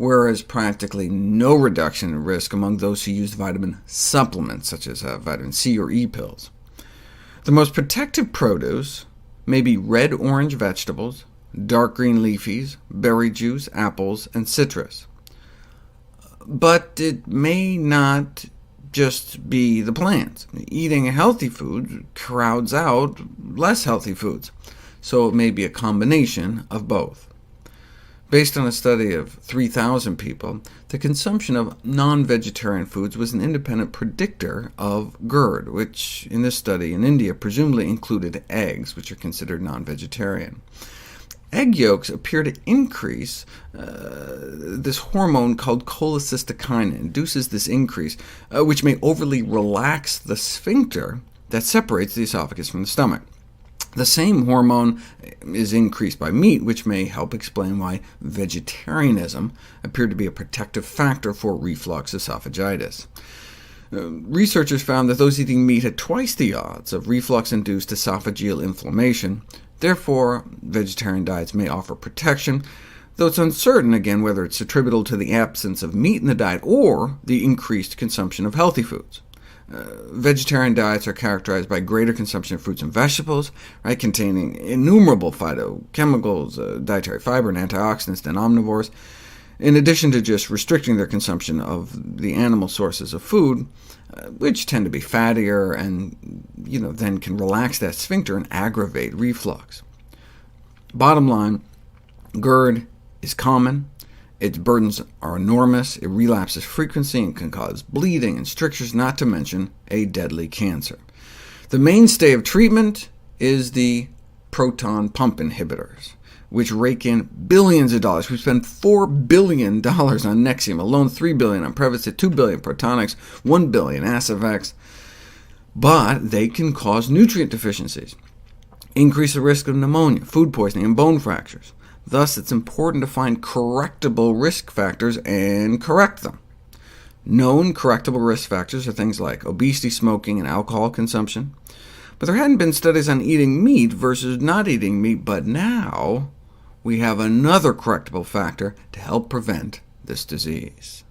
whereas practically no reduction in risk among those who used vitamin supplements, such as vitamin C or E pills. The most protective produce may be red-orange vegetables, dark green leafies, berry juice, apples, and citrus. But it may not just be the plants. Eating healthy food crowds out less healthy foods, so it may be a combination of both. Based on a study of 3,000 people, the consumption of non-vegetarian foods was an independent predictor of GERD, which in this study in India presumably included eggs, which are considered non-vegetarian. Egg yolks appear to increase this hormone called cholecystokinin. It induces this increase, which may overly relax the sphincter that separates the esophagus from the stomach. The same hormone is increased by meat, which may help explain why vegetarianism appeared to be a protective factor for reflux esophagitis. Researchers found that those eating meat had twice the odds of reflux-induced esophageal inflammation. Therefore, vegetarian diets may offer protection, though it's uncertain, again, whether it's attributable to the absence of meat in the diet or the increased consumption of healthy foods. Vegetarian diets are characterized by greater consumption of fruits and vegetables, containing innumerable phytochemicals, dietary fiber, and antioxidants than omnivores, in addition to just restricting their consumption of the animal sources of food, which tend to be fattier and then can relax that sphincter and aggravate reflux. Bottom line, GERD is common. Its burdens are enormous, it relapses frequently and can cause bleeding and strictures, not to mention a deadly cancer. The mainstay of treatment is the proton pump inhibitors, which rake in billions of dollars. We spend $4 billion on Nexium alone, $3 billion on Prevacid, $2 billion Protonix, $1 billion Acivex, but they can cause nutrient deficiencies, increase the risk of pneumonia, food poisoning, and bone fractures. Thus, it's important to find correctable risk factors and correct them. Known correctable risk factors are things like obesity, smoking, and alcohol consumption. But there hadn't been studies on eating meat versus not eating meat, but now we have another correctable factor to help prevent this disease.